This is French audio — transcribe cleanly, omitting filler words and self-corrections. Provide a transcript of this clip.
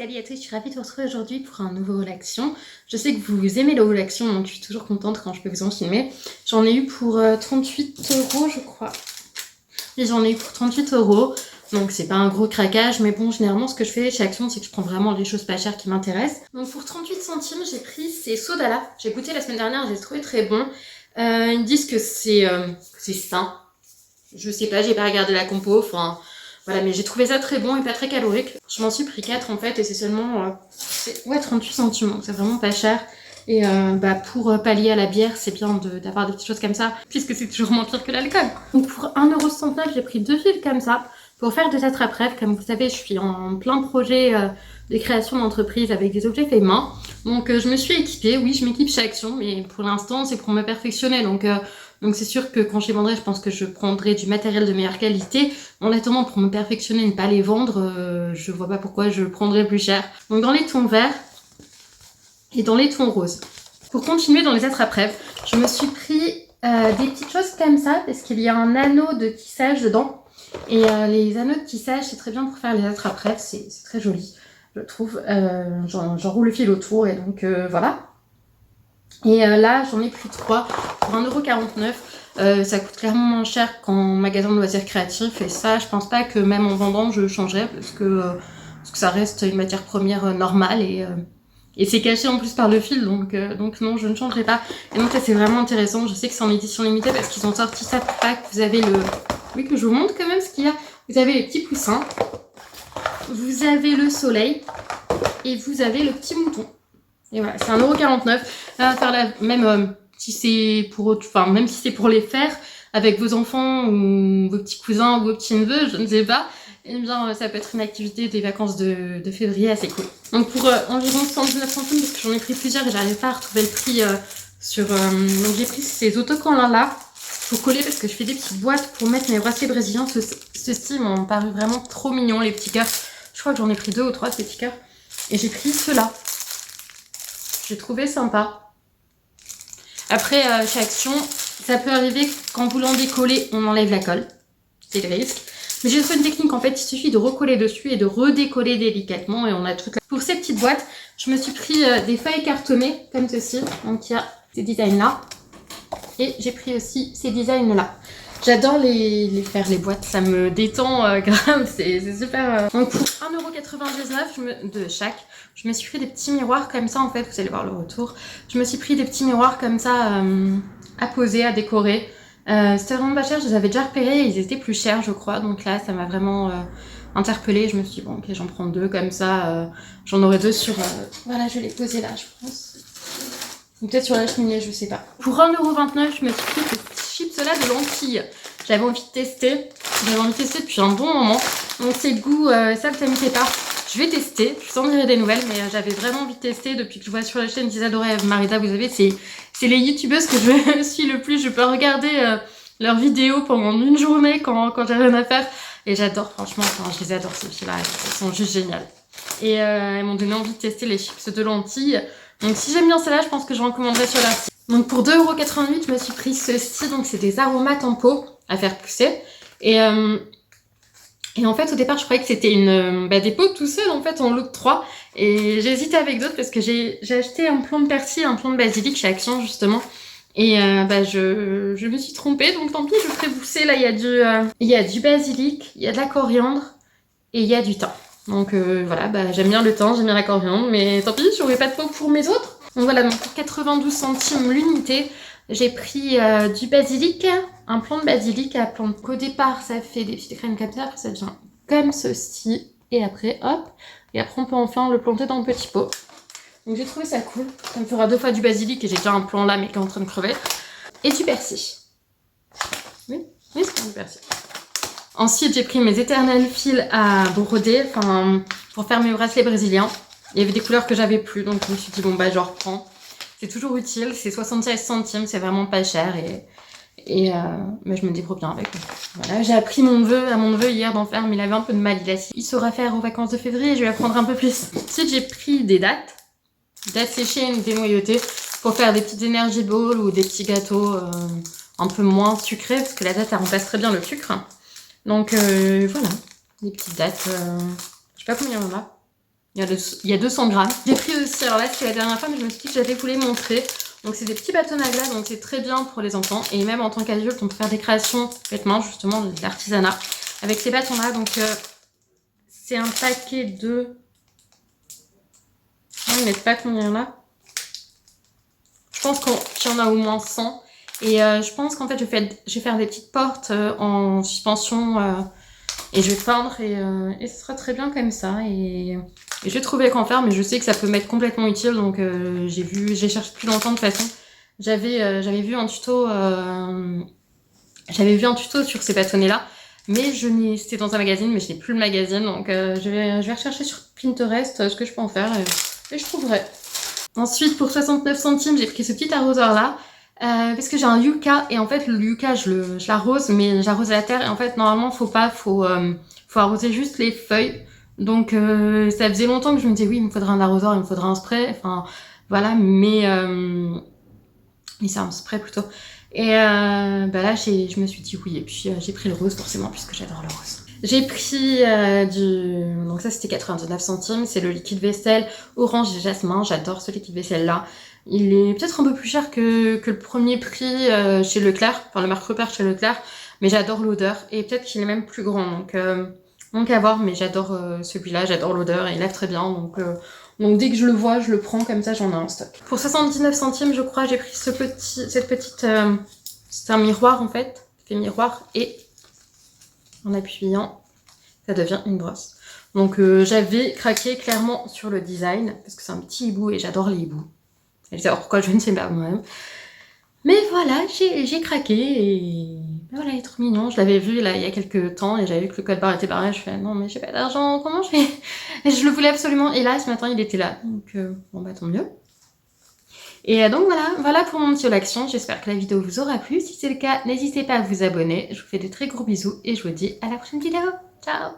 Salut à tous, je suis ravie de vous retrouver aujourd'hui pour un nouveau haul action. Je sais que vous aimez le haul action, donc je suis toujours contente quand je peux vous en filmer. J'en ai eu pour 38 € je crois. Oui, j'en ai eu pour 38 €, donc c'est pas un gros craquage, mais bon, généralement ce que je fais chez Action, c'est que je prends vraiment les choses pas chères qui m'intéressent. Donc pour 38 centimes, j'ai pris ces Sodala. J'ai goûté la semaine dernière, j'ai trouvé très bon. Ils me disent que c'est sain. Je sais pas, j'ai pas regardé la compo, enfin... Voilà, mais j'ai trouvé ça très bon et pas très calorique. Je m'en suis pris 4 en fait et c'est seulement 38 centimes, donc c'est vraiment pas cher. Et pour pallier à la bière, c'est bien d'avoir des petites choses comme ça, puisque c'est toujours moins pire que l'alcool. Donc pour 1,69 €, j'ai pris 2 fils comme ça, pour faire des attrape-rêves. Comme vous savez, je suis en plein projet de création d'entreprise avec des objets faits main. Donc je me suis équipée, oui je m'équipe chez Action, mais pour l'instant c'est pour me perfectionner. Donc c'est sûr que quand je les vendrai, je pense que je prendrai du matériel de meilleure qualité. En attendant, pour me perfectionner et ne pas les vendre, je vois pas pourquoi je le prendrais plus cher. Donc dans les tons verts et dans les tons roses. Pour continuer dans les attrape-rêves, je me suis pris des petites choses comme ça, parce qu'il y a un anneau de tissage dedans. Et les anneaux de tissage, c'est très bien pour faire les attrape-rêves, c'est très joli, je trouve. J'enroule le fil autour et donc voilà. Et là, j'en ai pris 3 pour 1,49 €. Ça coûte clairement moins cher qu'en magasin de loisirs créatifs. Et ça, je pense pas que même en vendant, je changerais parce que ça reste une matière première normale et c'est caché en plus par le fil. Donc non, je ne changerai pas. Et donc ça, c'est vraiment intéressant. Je sais que c'est en édition limitée parce qu'ils ont sorti ça pour Pâques. Vous avez le... Oui, que je vous montre quand même ce qu'il y a. Vous avez les petits poussins. Vous avez le soleil. Et vous avez le petit mouton. Et voilà, c'est 1,49 €. Là, faire la même si c'est pour même si c'est pour les faire avec vos enfants ou vos petits cousins ou vos petits neveux, je ne sais pas. Eh bien, ça peut être une activité des vacances de février assez cool. Donc pour environ 119 centimes, parce que j'en ai pris plusieurs et j'arrive pas à retrouver le prix sur... donc j'ai pris ces autocollants là pour coller parce que je fais des petites boîtes pour mettre mes bracelets brésiliens. Ceux-ci m'ont paru vraiment trop mignons, les petits cœurs. Je crois que j'en ai pris 2 ou 3 ces petits cœurs. Et j'ai pris ceux-là. J'ai trouvé sympa. Après, chez Action, ça peut arriver quand voulant décoller, on enlève la colle. C'est le risque. Mais j'ai trouvé une technique, en fait, il suffit de recoller dessus et de redécoller délicatement et on a toute la... Pour ces petites boîtes, je me suis pris des feuilles cartonnées, comme ceci. Donc il y a ces designs-là. Et j'ai pris aussi ces designs-là. J'adore les faire, les boîtes, ça me détend grave, c'est super... Donc pour 1,99 € de chaque, je me suis pris des petits miroirs comme ça, en fait, vous allez voir le retour. Je me suis pris des petits miroirs comme ça à poser, à décorer. C'était vraiment pas cher, je les avais déjà repérés, ils étaient plus chers je crois, donc là ça m'a vraiment interpellée. Je me suis dit bon ok, j'en prends 2 comme ça, j'en aurai 2 sur... Voilà, je vais les poser là je pense. Ou peut-être sur la cheminée, je sais pas. Pour 1,29 €, je me suis pris ces chips là de lentilles. J'avais envie de tester. Depuis un bon moment. Donc c'est le goût salsa pas. Je vais tester, je vous en dirai des nouvelles, mais j'avais vraiment envie de tester depuis que je vois sur la chaîne d'Isadora et Marisa. Vous savez, c'est les youtubeuses que je suis le plus. Je peux regarder leurs vidéos pendant une journée quand j'ai rien à faire. Et j'adore, franchement, je les adore ces filles-là, elles sont juste géniales. Et elles m'ont donné envie de tester les chips de lentilles. Donc si j'aime bien celle-là, je pense que je recommanderais sur leur site. Donc pour 2,88 €, je me suis pris ceci. Donc c'est des aromates en pot à faire pousser. Et en fait, au départ, je croyais que c'était des pots tout seuls, en fait, en lot de 3. Et j'ai hésité avec d'autres parce que j'ai acheté un plant de persil, un plant de basilic chez Action, justement. Et je me suis trompée, donc tant pis, je ferai pousser. Là, il y a du basilic, il y a de la coriandre et il y a du thym. Donc voilà, j'aime bien le thym, j'aime bien la coriandre, mais tant pis, j'aurai pas de pot pour mes autres. Donc voilà, donc pour 92 centimes l'unité, j'ai pris du basilic, un plant de basilic à plante qu'au départ ça fait des petites graines comme ça, après ça devient comme ceci, et après hop, et après on peut enfin le planter dans le petit pot. Donc j'ai trouvé ça cool, ça me fera 2 fois du basilic et j'ai déjà un plant là mais qui est en train de crever. Et du persil. Oui, c'est du persil. Ensuite j'ai pris mes éternels fils à broder, pour faire mes bracelets brésiliens. Il y avait des couleurs que j'avais plus, donc je me suis dit bon je reprends. C'est toujours utile, c'est 76 centimes, c'est vraiment pas cher mais je me débrouille bien avec. Voilà, j'ai appris à mon neveu hier d'en faire, mais il avait un peu de mal. Il saura faire aux vacances de février, je vais apprendre un peu plus. Ensuite j'ai pris des dattes séchées et dénoyautées pour faire des petites energy balls ou des petits gâteaux un peu moins sucrés, parce que la date elle remplace très bien le sucre. Donc voilà, des petites dattes, je sais pas combien il y en a. Il y a 200 grammes. J'ai pris aussi, alors là c'est la dernière fois, mais je me suis dit que j'allais vous les montrer. Donc c'est des petits bâtons à glace, donc c'est très bien pour les enfants. Et même en tant qu'adulte, on peut faire des créations vêtements, justement, de l'artisanat. Avec ces bâtons-là, donc c'est un paquet de... Ils ne mettent pas combien il y en a. Je pense qu'il y en a au moins 100. Et je pense qu'en fait, je vais faire des petites portes en suspension et je vais peindre et ce sera très bien comme ça. Et je vais trouver qu'en faire, mais je sais que ça peut m'être complètement utile. Donc j'ai cherché depuis longtemps de toute façon. J'avais vu un tuto sur ces bâtonnets-là. Mais c'était dans un magazine, mais je n'ai plus le magazine. Donc je vais rechercher sur Pinterest ce que je peux en faire et je trouverai. Ensuite, pour 69 centimes, j'ai pris ce petit arroseur-là. Parce que j'ai un yucca et en fait le yucca je l'arrose mais j'arrose la terre et en fait normalement faut arroser juste les feuilles donc ça faisait longtemps que je me disais oui il me faudrait un arroseur, il me faudrait un spray, enfin voilà mais c'est un spray plutôt et là je me suis dit oui et puis j'ai pris le rose forcément puisque j'adore le rose. J'ai pris donc ça c'était 99 centimes, c'est le liquide vaisselle orange et jasmin, j'adore ce liquide vaisselle là. Il est peut-être un peu plus cher que le premier prix chez Leclerc, enfin le marque repère chez Leclerc, mais j'adore l'odeur et peut-être qu'il est même plus grand donc à voir, mais j'adore celui-là, j'adore l'odeur et il lave très bien donc dès que je le vois, je le prends comme ça, j'en ai en stock. Pour 79 centimes, je crois, j'ai pris cette petite c'est un miroir en fait, fait miroir et en appuyant, ça devient une brosse. Donc j'avais craqué clairement sur le design parce que c'est un petit hibou et j'adore les hiboux. Et savoir pourquoi, je ne sais pas moi-même. Mais voilà, j'ai craqué et voilà, il est trop mignon. Je l'avais vu là il y a quelques temps et j'avais vu que le code barre était barré. Je fais non mais j'ai pas d'argent, comment je fais? Et je le voulais absolument et là ce matin il était là. Donc bon bah tant mieux. Et donc voilà pour mon petit haul action. J'espère que la vidéo vous aura plu. Si c'est le cas, n'hésitez pas à vous abonner. Je vous fais de très gros bisous et je vous dis à la prochaine vidéo. Ciao!